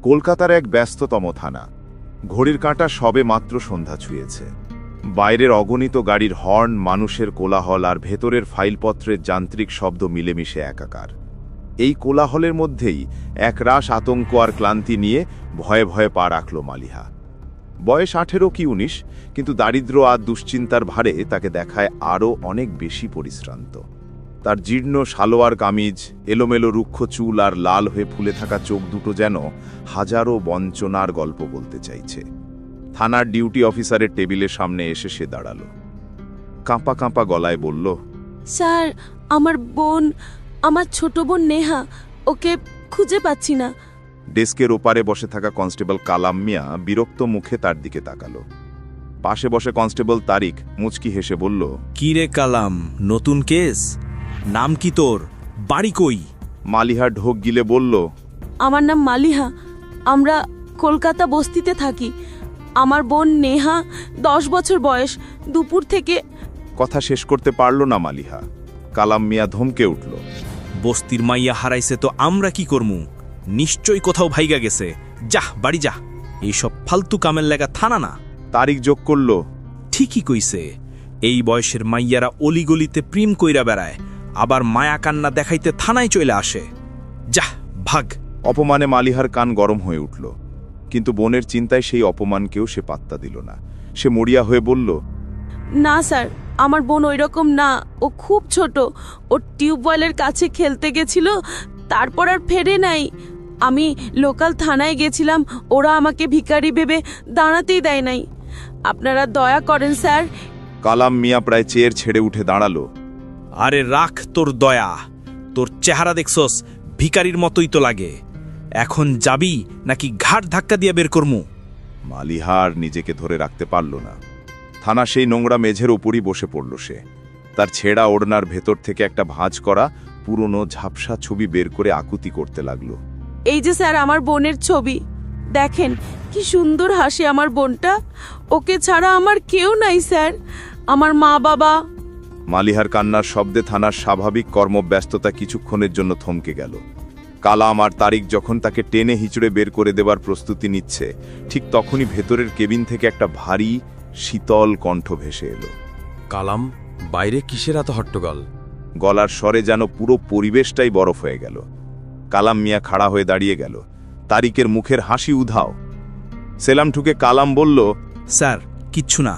কলকাতার এক ব্যস্ততম থানা। ঘড়ির কাঁটা সবে মাত্র সন্ধ্যা ছুঁয়েছে। বাইরের অগণিত গাড়ির হর্ন, মানুষের কোলাহল আর ভেতরের ফাইলপত্রের যান্ত্রিক শব্দ মিলেমিশে একাকার। এই কোলাহলের মধ্যেই একরাশ আতঙ্ক আর ক্লান্তি নিয়ে ভয়ে ভয়ে পা রাখল মালিহা। বয়স 18 কি 19, কিন্তু দারিদ্র্য আর দুশ্চিন্তার ভারে তাকে দেখায় আরও অনেক বেশি পরিশ্রান্ত। তার জীর্ণ সালোয়ার কামিজ, এলোমেলো রুক্ষ চুল আর লাল হয়ে ফুলে থাকা চোখ দুটো যেন হাজারো বঞ্চনার গল্প বলতে চাইছে। থানার ডিউটি অফিসারের টেবিলের সামনে এসে সে দাঁড়ালো। কাঁপা কাঁপা গলায় বলল, স্যার, আমার বোন, আমার ছোট বোন নেহা, ওকে খুঁজে পাচ্ছি না। ডেস্কের ওপারে বসে থাকা কনস্টেবল কালাম মিয়া বিরক্ত মুখে তার দিকে তাকালো। পাশে বসে কনস্টেবল তারিক মুচকি হেসে বলল, কি রে কালাম, নতুন কেস? নাম কি তোর? বাড়ি কই? মালিহা ঢোক গিলে বলল, আমার নাম মালিহা, আমরা কলকাতা বস্তিতে থাকি। আমার বোন নেহা 10 বছর বয়স, দুপুর থেকে। কথা শেষ করতে পারল না মালিহা। কালাম মিয়া ধমকে উঠল, বস্তির মাইয়া হারাইছে তো আমরা কি করমু? নিশ্চয়ই কোথাও ভাইগা গেছে। যা বাড়ি যা, এইসব ফালতু কামের লাগা থানা না। তারিক যোগ করল, ঠিকই কইছে, এই বয়সের মাইয়ারা অলিগলিতে প্রেম কইরা বেড়ায়, আবার মায়া কান্না দেখাইতে থানায় চলে আসে। যা ভাগ। অপমানে মালিহার কান গরম হয়ে উঠল, কিন্তু বোনের চিন্তায় সেই অপমানকেও সে পাত্তা দিল না। সে মরিয়া হয়ে বলল, না স্যার, আমার বোন ওইরকম না, ও খুব ছোট। ও টিউবওয়েলের কাছে খেলতে গেছিল, তারপর আর ফেরে নাই। আমি লোকাল থানায় গেছিলাম, ওরা আমাকে ভিখারি ভেবে দাঁড়াতেই দেয় নাই। আপনারা দয়া করেন স্যার। কালাম মিয়া প্রায় চেয়ার ছেড়ে উঠে দাঁড়ালো। আরে রাখ তোর দয়া, তোর চেহারা দেখছস ভিখারির মতোই তো লাগে। এখন যাবি নাকি ঘাট ধাক্কা দিয়ে বের করমু? মালিহার নিজেকে ধরে রাখতে পারল না। থানা সেই নোংরা মেঝের উপরই বসে পড়ল সে। তার ছেঁড়া ওড়নার ভেতর থেকে একটা ভাঁজ করা পুরনো ঝাপসা ছবি বের করে আকুতি করতে লাগলো। এই যে স্যার আমার বোনের ছবি, দেখেন কি সুন্দর হাসি আমার বোনটা। ওকে ছাড়া আমার কেউ নাই স্যার, আমার মা বাবা। মালিহার কান্নার শব্দে থানার স্বাভাবিক কর্মব্যস্ততা কিছুক্ষণের জন্য থমকে গেল। কালাম আর তারিক যখন তাকে টেনে হিচড়ে বের করে দেবার প্রস্তুতি নিচ্ছে, ঠিক তখনই ভেতরের কেবিন থেকে একটা ভারী শীতল কণ্ঠ ভেসে এলো। কালাম, বাইরে কিসের এত হট্টগোল? গলার স্বরে যেন পুরো পরিবেশটাই বরফ হয়ে গেল। কালাম মিয়া খাড়া হয়ে দাঁড়িয়ে গেল। তারিকের মুখের হাসি উধাও। সেলাম ঠুকে কালাম বলল, স্যার কিচ্ছু না,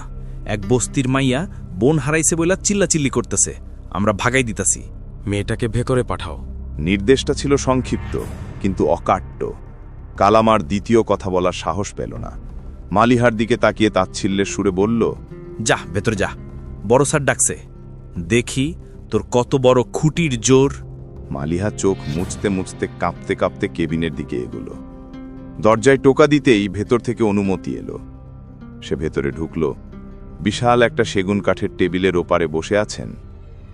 এক বস্তির মাইয়া বোন হারাইছে বইলা চিল্লাচিল্লি করতেছে, আমরা ভাগাই দিতাছি। মেয়েটাকে ভেতরে পাঠাও। নির্দেশটা ছিল সংক্ষিপ্ত কিন্তু অকাট্য। কালাম আর দ্বিতীয় কথা বলার সাহস পেল না। মালিহার দিকে তাকিয়ে তাচ্ছিল্যের সুরে বলল, যা ভেতরে যা, বড় স্যার ডাকছে, দেখি তোর কত বড় খুঁটির জোর। মালিহা চোখ মুছতে মুছতে কাঁপতে কাঁপতে কেবিনের দিকে এগোলো। দরজায় টোকা দিতেই ভেতর থেকে অনুমতি এলো। সে ভেতরে ঢুকল। বিশাল একটা সেগুন কাঠের টেবিলের ওপারে বসে আছেন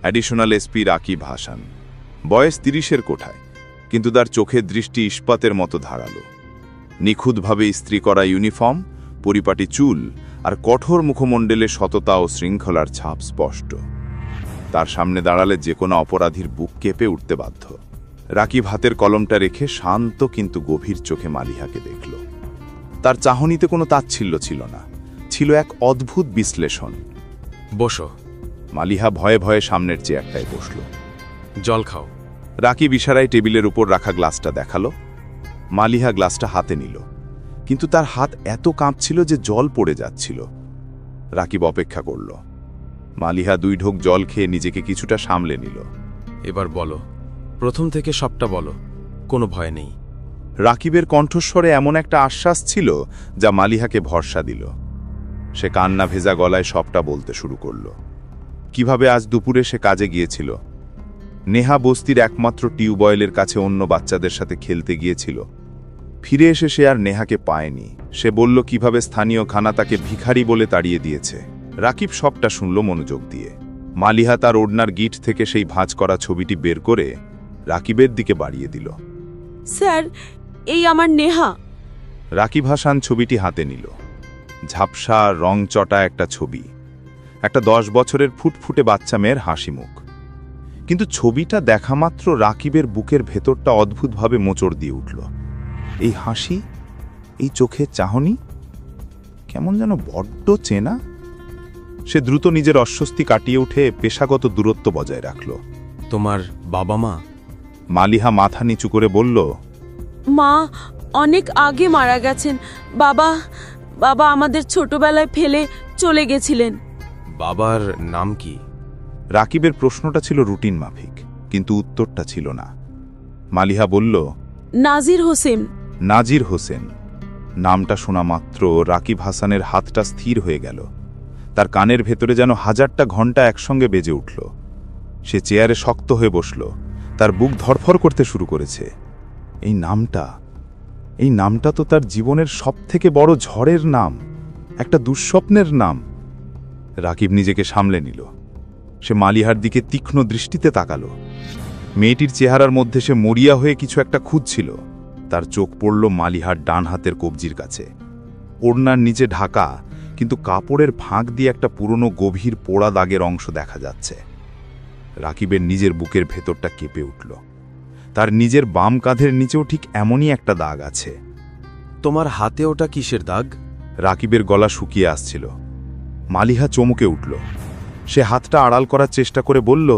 অ্যাডিশনাল এসপি রাকিব হাসান। বয়স 30-এর কোঠায়, কিন্তু তার চোখের দৃষ্টি ইস্পাতের মতো ধারালো। নিখুঁতভাবে ইস্ত্রি করা ইউনিফর্ম, পরিপাটি চুল আর কঠোর মুখমণ্ডলে সততা ও শৃঙ্খলার ছাপ স্পষ্ট। তার সামনে দাঁড়ালে যে কোনো অপরাধীর বুক কেঁপে উঠতে বাধ্য। রাকিব হাতের কলমটা রেখে শান্ত কিন্তু গভীর চোখে মালিহাকে দেখল। তার চাহনিতে কোনো তাচ্ছিল্য ছিল না, ছিল এক অদ্ভুত বিশ্লেষণ। বসো। মালিহা ভয়ে ভয়ে সামনের চেয়ারটায় বসল। জল খাও। রাকিব ইশারায় টেবিলের উপর রাখা গ্লাসটা দেখালো। মালিহা গ্লাসটা হাতে নিল, কিন্তু তার হাত এত কাঁপছিল যে জল পড়ে যাচ্ছিল। রাকিব অপেক্ষা করল। মালিহা 2 ঢোক জল খেয়ে নিজেকে কিছুটা সামলে নিল। এবার বলো, প্রথম থেকে সবটা বলো, কোনো ভয় নেই। রাকিবের কণ্ঠস্বরে এমন একটা আশ্বাস ছিল যা মালিহাকে ভরসা দিল। সে কান্না ভেজা গলায় সবটা বলতে শুরু করল। কিভাবে আজ দুপুরে সে কাজে গিয়েছিল, নেহা বস্তির একমাত্র টিউবওয়েলের কাছে অন্য বাচ্চাদের সাথে খেলতে গিয়েছিল। ফিরে এসে সে আর নেহাকে পায়নি। সে বলল কিভাবে স্থানীয় খানা তাকে ভিখারি বলে তাড়িয়ে দিয়েছে। রাকিব সবটা শুনল মনোযোগ দিয়ে। মালিহা তার ওড়নার গিট থেকে সেই ভাঁজ করা ছবিটি বের করে রাকিবের দিকে বাড়িয়ে দিল। স্যার, এই আমার নেহা। রাকিব হাসান ছবিটি হাতে নিল। ঝাপসা রংচটা একটা ছবি, একটা 10 বছরের ফুটফুটে বাচ্চা মেয়ের হাসি মুখ। কিন্তু ছবিটা দেখা মাত্র রাকিবের বুকের ভেতরটা অদ্ভুতভাবে মোচড় দিয়ে উঠল। এই হাসি, এই চোখের চাহনি কেমন যেন বড্ড চেনা। সে দ্রুত নিজের অস্বস্তি কাটিয়ে উঠে পেশাগত দূরত্ব বজায় রাখল। তোমার বাবা মা? মালিহা মাথা নিচু করে বলল, মা অনেক আগে মারা গেছেন। বাবা বাবা আমাদের ছোটবেলায় ফেলে চলে গেছিলেন। বাবার নাম কি? রাকিবের প্রশ্নটা ছিল রুটিন মাফিক, কিন্তু উত্তরটা ছিল না। মালিহা বলল, নাজির হোসেন। নাজির হোসেন। নামটা শোনা মাত্র রাকিব হাসানের হাতটা স্থির হয়ে গেল। তার কানের ভেতরে যেন হাজারটা ঘণ্টা একসঙ্গে বেজে উঠল। সে চেয়ারে শক্ত হয়ে বসল, তার বুক ধরফর করতে শুরু করেছে। এই নামটা তো তার জীবনের সবথেকে বড় ঝড়ের নাম, একটা দুঃস্বপ্নের নাম। রাকিব নিজেকে সামলে নিল। সে মালিহার দিকে তীক্ষ্ণ দৃষ্টিতে তাকালো। মেয়েটির চেহারার মধ্যে সে মরিয়া হয়ে কিছু একটা খুঁজছিল। তার চোখ পড়ল মালিহার ডান হাতের কবজির কাছে। ওড়নার নিচে ঢাকা, কিন্তু কাপড়ের ফাঁক দিয়ে একটা পুরনো গভীর পোড়া দাগের অংশ দেখা যাচ্ছে। রাকিবের নিজের বুকের ভেতরটা কেঁপে উঠল। তার নিজের বাম কাঁধের নিচেও ঠিক এমনই একটা দাগ আছে। তোমার হাতে ওটা কিসের দাগ? রাকিবের গলা শুকিয়ে আসছিল। মালিহা চমকে উঠল। সে হাতটা আড়াল করার চেষ্টা করে বলল,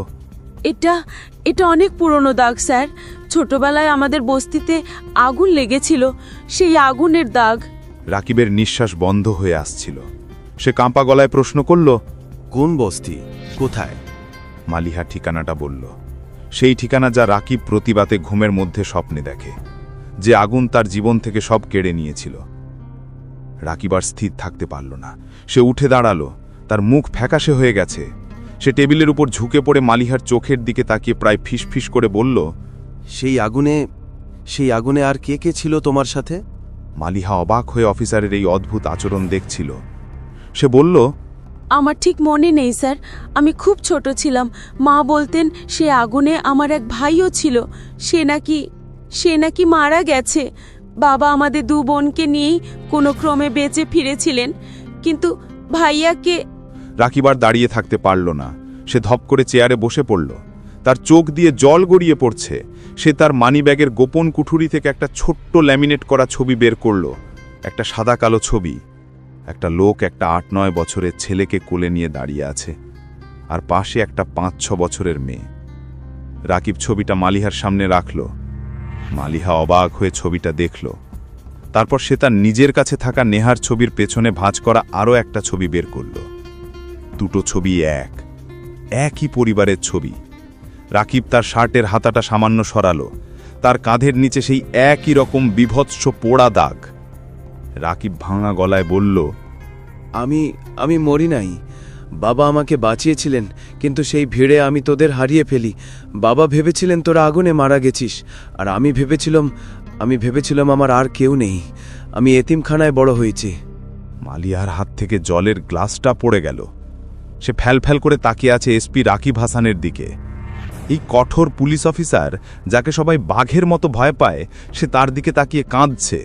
এটা অনেক পুরনো দাগ স্যার। ছোটবেলায় আমাদের বস্তিতে আগুন লেগেছিল, সেই আগুনের দাগ। রাকিবের নিঃশ্বাস বন্ধ হয়ে আসছিল। সে কাঁপা গলায় প্রশ্ন করল, কোন বস্তি, কোথায়? মালিহা ঠিকানাটা বলল। সেই ঠিকানা যা রাকিব প্রতিবাতে ঘুমের মধ্যে স্বপ্নে দেখে, যে আগুন তার জীবন থেকে সব কেড়ে নিয়েছিল। রাকিব আর স্থির থাকতে পারল না। সে উঠে দাঁড়ালো। তার মুখ ফ্যাকাশে হয়ে গেছে। সে টেবিলের উপর ঝুঁকে পড়ে মালিহার চোখের দিকে তাকিয়ে প্রায় ফিসফিস করে বলল, সেই আগুনে আর কে কে ছিল তোমার সাথে? মালিহা অবাক হয়ে অফিসারের এই অদ্ভুত আচরণ দেখছিল। সে বলল, আমার ঠিক মনে নেই স্যার, আমি খুব ছোট ছিলাম। মা বলতেন সে আগুনে আমার এক ভাইও ছিল, সে নাকি মারা গেছে। বাবা আমাদের দু বোনকে নিয়েই কোনো ক্রমে বেঁচে ফিরেছিলেন, কিন্তু ভাইয়াকে। রাকিব আর দাঁড়িয়ে থাকতে পারল না। সে ধপ করে চেয়ারে বসে পড়ল। তার চোখ দিয়ে জল গড়িয়ে পড়ছে। সে তার মানিব্যাগের গোপন কুঠুরি থেকে একটা ছোট্ট ল্যামিনেট করা ছবি বের করল। একটা সাদা কালো ছবি। একটা লোক একটা ৮-৯ বছরের ছেলেকে কোলে নিয়ে দাঁড়িয়ে আছে, আর পাশে একটা ৫-৬ বছরের মেয়ে। রাকিব ছবিটা মালিহার সামনে রাখল। মালিহা অবাক হয়ে ছবিটা দেখল। তারপর সে তার নিজের কাছে থাকা নেহার ছবির পেছনে ভাঁজ করা আরও একটা ছবি বের করল। দুটো ছবি একই পরিবারের ছবি। রাকিব তার শার্টের হাতাটা সামান্য সরালো। তার কাঁধের নিচে সেই একই রকম বিভৎস পোড়া দাগ। রাকিব ভাঙা গলায় বলল, আমি মরি নাই। বাবা আমাকে বাঁচিয়েছিলেন, কিন্তু সেই ভিড়ে আমি তোদের হারিয়ে ফেলি। বাবা ভেবেছিলেন তোরা আগুনে মারা গেছিস, আর আমি ভেবেছিলাম আমার আর কেউ নেই। আমি এতিমখানায় বড় হয়েছি। মালিয়ার হাত থেকে জলের গ্লাসটা পড়ে গেল। সে ফ্যাল করে তাকিয়ে আছে এসপি রাকিব হাসানের দিকে। এই কঠোর পুলিশ অফিসার, যাকে সবাই বাঘের মতো ভয় পায়, সে তার দিকে তাকিয়ে কাঁদছে।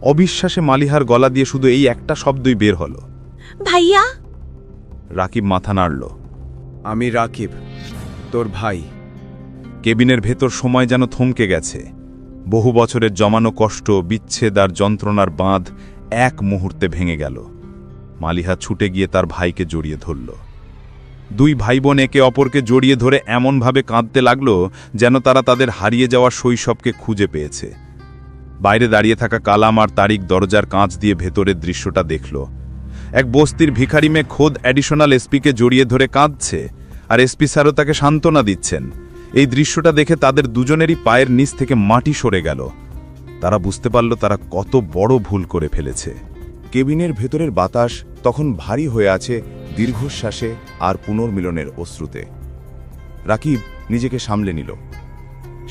অবিশ্বাসে মালিহার গলা দিয়ে শুধু এই একটা শব্দই বের হলো, ভাইয়া। রাকিব মাথা নাড়ল। আমি রাকিব, তোর ভাই। কেবিনের ভেতর সময় যেন থমকে গেছে। বহু বছরের জমানো কষ্ট, বিচ্ছেদ আর যন্ত্রণার বাঁধ এক মুহূর্তে ভেঙে গেল। মালিহা ছুটে গিয়ে তার ভাইকে জড়িয়ে ধরল। দুই ভাই বোন একে অপরকে জড়িয়ে ধরে এমনভাবে কাঁদতে লাগল যেন তারা তাদের হারিয়ে যাওয়া শৈশবকে খুঁজে পেয়েছে। বাইরে দাঁড়িয়ে থাকা কালাম আর তারিক দরজার কাঁচ দিয়ে ভেতরের দৃশ্যটা দেখল। এক বস্তির ভিখারি মেয়ে খোদ অ্যাডিশনাল এসপিকে জড়িয়ে ধরে কাঁদছে, আর এসপি স্যারও তাকে সান্ত্বনা দিচ্ছেন। এই দৃশ্যটা দেখে তাদের দুজনেরই পায়ের নিচ থেকে মাটি সরে গেল। তারা বুঝতে পারল তারা কত বড় ভুল করে ফেলেছে। কেবিনের ভেতরের বাতাস তখন ভারী হয়ে আছে দীর্ঘশ্বাসে আর পুনর্মিলনের অশ্রুতে। রাকিব নিজেকে সামলে নিল।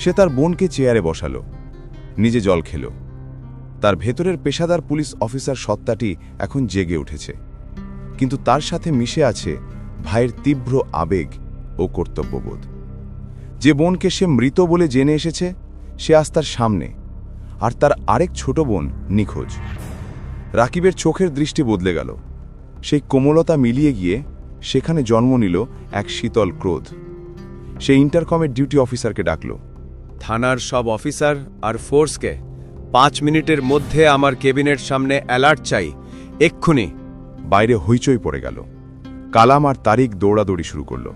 সে তার বোনকে চেয়ারে বসালো, নিজে জল খেল। তার ভেতরের পেশাদার পুলিশ অফিসার সত্তাটি এখন জেগে উঠেছে, কিন্তু তার সাথে মিশে আছে ভাইয়ের তীব্র আবেগ ও কর্তব্যবোধ। যে বোনকে সে মৃত বলে জেনে এসেছে, সে আজ তার সামনে, আর তার আরেক ছোট বোন নিখোঁজ। রাকিবের চোখের দৃষ্টি বদলে গেল। সেই কোমলতা মিলিয়ে গিয়ে সেখানে জন্ম নিল এক শীতল ক্রোধ। সে ইন্টারকমের ডিউটি অফিসারকে ডাকল। থানার সব অফিসার আর ফোর্সকে 5 মিনিটের মধ্যে আমার কেবিনের সামনে অ্যালার্ট চাই, এক্ষুনি। বাইরে হইচই পড়ে গেল। কালাম আর তারিক দৌড়াদৌড়ি শুরু করল।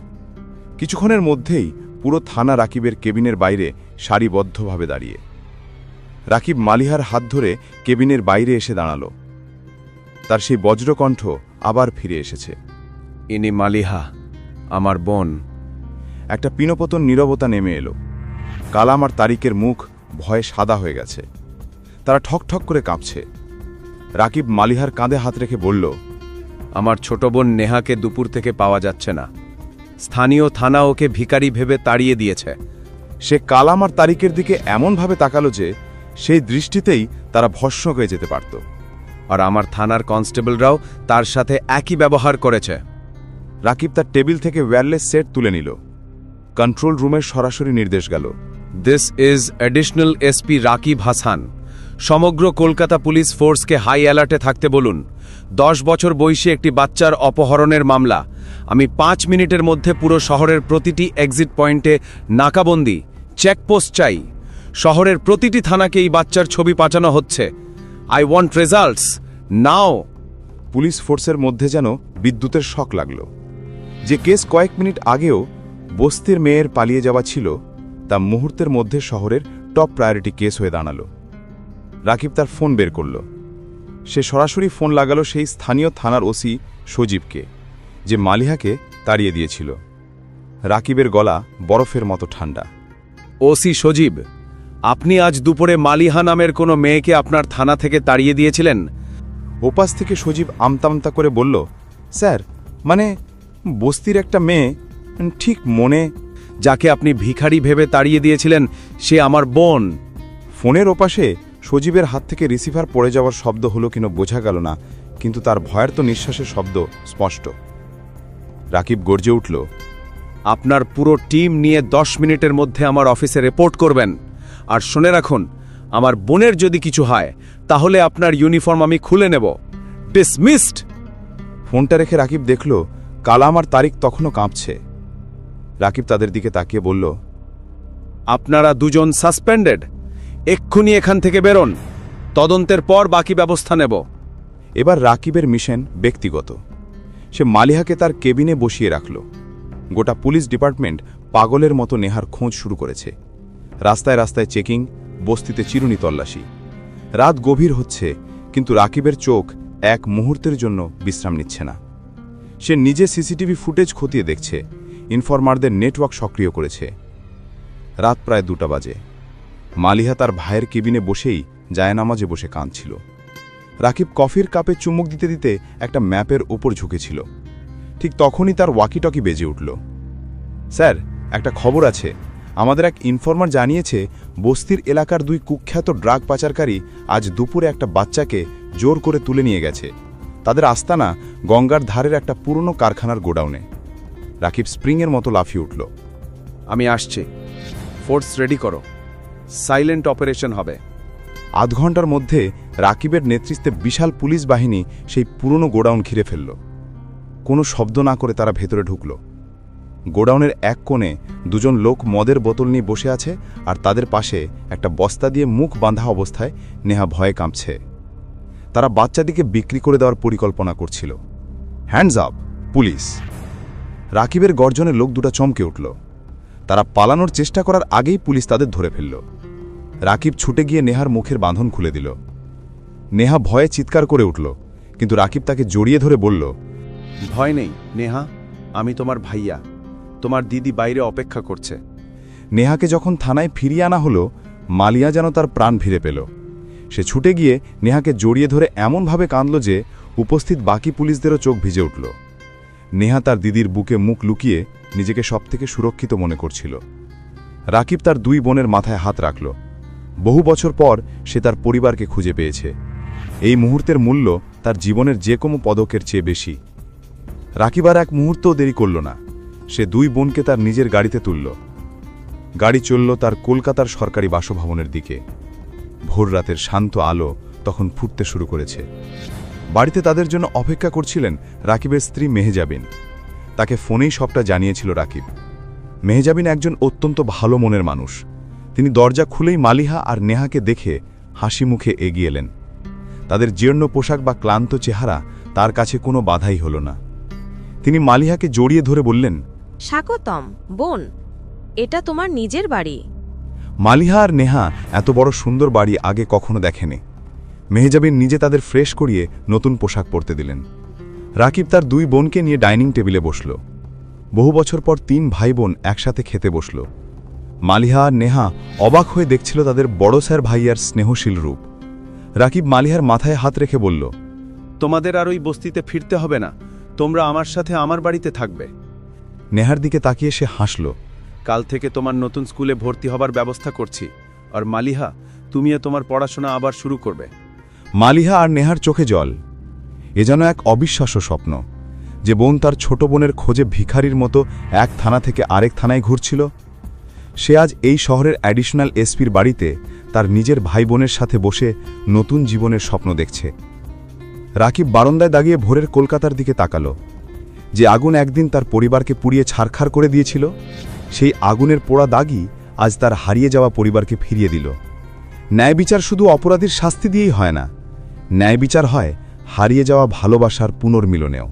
কিছুক্ষণের মধ্যেই পুরো থানা রাকিবের কেবিনের বাইরে সারিবদ্ধভাবে দাঁড়িয়ে। রাকিব মালিহার হাত ধরে কেবিনের বাইরে এসে দাঁড়াল। তার সেই বজ্রকণ্ঠ আবার ফিরে এসেছে। ইনি মালিহা, আমার বোন। একটা পিনপতন নীরবতা নেমে এলো। কালাম আর তারিকের মুখ ভয়ে সাদা হয়ে গেছে। তারা ঠকঠক করে কাঁপছে। রাকিব মালিহার কাঁধে হাত রেখে বলল, আমার ছোট বোন নেহাকে দুপুর থেকে পাওয়া যাচ্ছে না। স্থানীয় থানা ওকে ভিখারি ভেবে তাড়িয়ে দিয়েছে। সে কালাম আর তারিকের দিকে এমনভাবে তাকালো যে সেই দৃষ্টিতেই তারা ভস্ম হয়ে যেতে পারত। আর আমার থানার কনস্টেবলরাও তার সাথে একই ব্যবহার করেছে। রাকিব তার টেবিল থেকে ওয়্যারলেস সেট তুলে নিল। কন্ট্রোল রুমের সরাসরি নির্দেশ গেল, this is additional SP Rakib Hasan. সমগ্র কলকাতা পুলিশ ফোর্সকে হাই অ্যালার্টে থাকতে বলুন। 10 বছর বয়সী একটি বাচ্চার অপহরণের মামলা। আমি 5 মিনিটের মধ্যে পুরো শহরের প্রতিটি এক্সিট পয়েন্টে নাকাবন্দি, চেকপোস্ট চাই। শহরের প্রতিটি থানাকে এই বাচ্চার ছবি পাঠানো হচ্ছে। I want results now. Police ফোর্সের মধ্যে যেন বিদ্যুতের শক লাগল। যে কেস কয়েক মিনিট আগেও বস্তির মেয়ের পালিয়ে যাওয়া ছিল, তা মুহূর্তের মধ্যে শহরের টপ প্রায়োরিটি কেস হয়ে দাঁড়াল। রাকিব তার ফোন বের করল। সে সরাসরি ফোন লাগালো সেই স্থানীয় থানার ওসি সজীবকে, যে মালিহাকে তাড়িয়ে দিয়েছিল। রাকিবের গলা বরফের মতো ঠান্ডা। ওসি সজীব, আপনি আজ দুপুরে মালিহা নামের কোনো মেয়েকে আপনার থানা থেকে তাড়িয়ে দিয়েছিলেন? ওপাশ থেকে সজীব আমতামতা করে বলল, স্যার, মানে বস্তির একটা মেয়ে, ঠিক মনে। যাকে আপনি ভিখারি ভেবে তাড়িয়ে দিয়েছিলেন সে আমার বোন। ফোনের ওপাশে সজীবের হাত থেকে রিসিভার পড়ে যাওয়ার শব্দ হলো কিনা বোঝা গেল না, কিন্তু তার ভয়ের তো নিঃশ্বাসের শব্দ স্পষ্ট। রাকিব গর্জে উঠল, আপনার পুরো টিম নিয়ে 10 মিনিটের মধ্যে আমার অফিসে রিপোর্ট করবেন। আর শুনে রাখুন, আমার বোনের যদি কিছু হয় তাহলে আপনার ইউনিফর্ম আমি খুলে নেব। ডিসমিসড। ফোনটা রেখে রাকিব দেখল কালাম আর তারিক তখনও কাঁপছে। রাকিব তাদের দিকে তাকিয়ে বলল, আপনারা দুজন সাসপেন্ডেড। এক্ষুনি এখান থেকে বেরোন। তদন্তের পর বাকি ব্যবস্থা নেব। এবার রাকিবের মিশন ব্যক্তিগত। সে মালিহাকে তার কেবিনে বসিয়ে রাখল। গোটা পুলিশ ডিপার্টমেন্ট পাগলের মতো নেহার খোঁজ শুরু করেছে। রাস্তায় রাস্তায় চেকিং, বস্তিতে চিরুনি তল্লাশি। রাত গভীর হচ্ছে, কিন্তু রাকিবের চোখ এক মুহূর্তের জন্য বিশ্রাম নিচ্ছে না। সে নিজে সিসিটিভি ফুটেজ খতিয়ে দেখছে, ইনফরমারদের নেটওয়ার্ক সক্রিয় করেছে। রাত প্রায় 2টা বাজে। মালিহা তার ভাইয়ের কেবিনে বসেই জায়নামাজে বসে কাঁদছিল। রাকিব কফির কাপে চুমুক দিতে দিতে একটা ম্যাপের উপর ঝুঁকেছিল। ঠিক তখনই তার ওয়াকিটকি বেজে উঠল। স্যার, একটা খবর আছে। আমাদের এক ইনফরমার জানিয়েছে বস্তির এলাকার 2 কুখ্যাত ড্রাগ পাচারকারী আজ দুপুরে একটা বাচ্চাকে জোর করে তুলে নিয়ে গেছে। তাদের আস্তানা গঙ্গার ধারের একটা পুরনো কারখানার গোডাউনে। রাকিব স্প্রিংয়ের মতো লাফিয়ে উঠল। আমি আসছি। ফোর্স রেডি করো। সাইলেন্ট অপারেশন হবে। আধ ঘন্টার মধ্যে রাকিবের নেতৃত্বে বিশাল পুলিশ বাহিনী সেই পুরনো গোডাউন ঘিরে ফেলল। কোনো শব্দ না করে তারা ভেতরে ঢুকল। গোডাউনের এক কোণে 2জন লোক মদের বোতল নিয়ে বসে আছে, আর তাদের পাশে একটা বস্তা দিয়ে মুখ বাঁধা অবস্থায় নেহা ভয়ে কাঁপছে। তারা বাচ্চাদিকে বিক্রি করে দেওয়ার পরিকল্পনা করছিল। Hands up, police! রাকিবের গর্জনে লোক দুটো চমকে উঠল। তারা পালানোর চেষ্টা করার আগেই পুলিশ তাদের ধরে ফেলল। রাকিব ছুটে গিয়ে নেহার মুখের বাঁধন খুলে দিল। নেহা ভয়ে চিৎকার করে উঠল, কিন্তু রাকিব তাকে জড়িয়ে ধরে বলল, ভয় নেই নেহা, আমি তোমার ভাইয়া। তোমার দিদি বাইরে অপেক্ষা করছে। নেহাকে যখন থানায় ফিরিয়ে আনা হলো, মালিয়া যেন তার প্রাণ ফিরে পেল। সে ছুটে গিয়ে নেহাকে জড়িয়ে ধরে এমনভাবে কাঁদল যে উপস্থিত বাকি পুলিশদেরও চোখ ভিজে উঠল। নেহা তার দিদির বুকে মুখ লুকিয়ে নিজেকে সবথেকে সুরক্ষিত মনে করছিল। রাকিব তার 2 বোনের মাথায় হাত রাখল। বহু বছর পর সে তার পরিবারকে খুঁজে পেয়েছে। এই মুহূর্তের মূল্য তার জীবনের যে কোনো পদকের চেয়ে বেশি। রাকিব আর এক মুহূর্তও দেরি করল না। সে 2 বোনকে তার নিজের গাড়িতে তুলল। গাড়ি চলল তার কলকাতার সরকারি বাসভবনের দিকে। ভোর রাতের শান্ত আলো তখন ফুটতে শুরু করেছে। বাড়িতে তাদের জন্য অপেক্ষা করছিলেন রাকিবের স্ত্রী মেহজাবিন। তাকে ফোনেই সবটা জানিয়েছিল রাকিব। মেহজাবিন একজন অত্যন্ত ভালো মনের মানুষ। তিনি দরজা খুলেই মালিহা আর নেহাকে দেখে হাসি মুখে এগিয়ে এলেন। তাদের জীর্ণ পোশাক বা ক্লান্ত চেহারা তার কাছে কোনো বাধাই হল না। তিনি মালিহাকে জড়িয়ে ধরে বললেন, স্বাগতম বোন, এটা তোমার নিজের বাড়ি। মালিহা আর নেহা এত বড় সুন্দর বাড়ি আগে কখনো দেখেনি। মেহজাবিন নিজে তাদের ফ্রেশ করিয়ে নতুন পোশাক পরতে দিলেন। রাকিব তার 2 বোনকে নিয়ে ডাইনিং টেবিলে বসল। বহু বছর পর 3 ভাই বোন একসাথে খেতে বসল। মালিহা আর নেহা অবাক হয়ে দেখছিল তাদের বড় স্যার ভাইয়ার স্নেহশীল রূপ। রাকিব মালিহার মাথায় হাত রেখে বলল, তোমাদের আর ওই বস্তিতে ফিরতে হবে না, তোমরা আমার সাথে আমার বাড়িতে থাকবে। নেহার দিকে তাকিয়ে সে হাসল। কাল থেকে তোমার নতুন স্কুলে ভর্তি হবার ব্যবস্থা করছি, আর মালিহা, তুমিও তোমার পড়াশোনা আবার শুরু করবে। মালিহা আর নেহার চোখে জল। এ যেন এক অবিশ্বাস্য স্বপ্ন, যে বোন তার ছোট বোনের খোঁজে ভিখারির মতো এক থানা থেকে আরেক থানায় ঘুরছিল। সে আজ এই শহরের অ্যাডিশনাল এসপির বাড়িতে তার নিজের ভাই বোনের সাথে বসে নতুন জীবনের স্বপ্ন দেখছে। রাকিব বারান্দায় দাঁড়িয়ে ভোরের কলকাতার দিকে তাকালো। যে আগুন একদিন তার পরিবারকে পুড়িয়ে ছারখার করে দিয়েছিল, সেই আগুনের পোড়া দাগই আজ তার হারিয়ে যাওয়া পরিবারকে ফিরিয়ে দিল। ন্যায় বিচার শুধু অপরাধীর শাস্তি দিয়েই হয় না, ন্যায় বিচার হয় হারিয়ে যাওয়া ভালোবাসার পুনর্মিলনেও।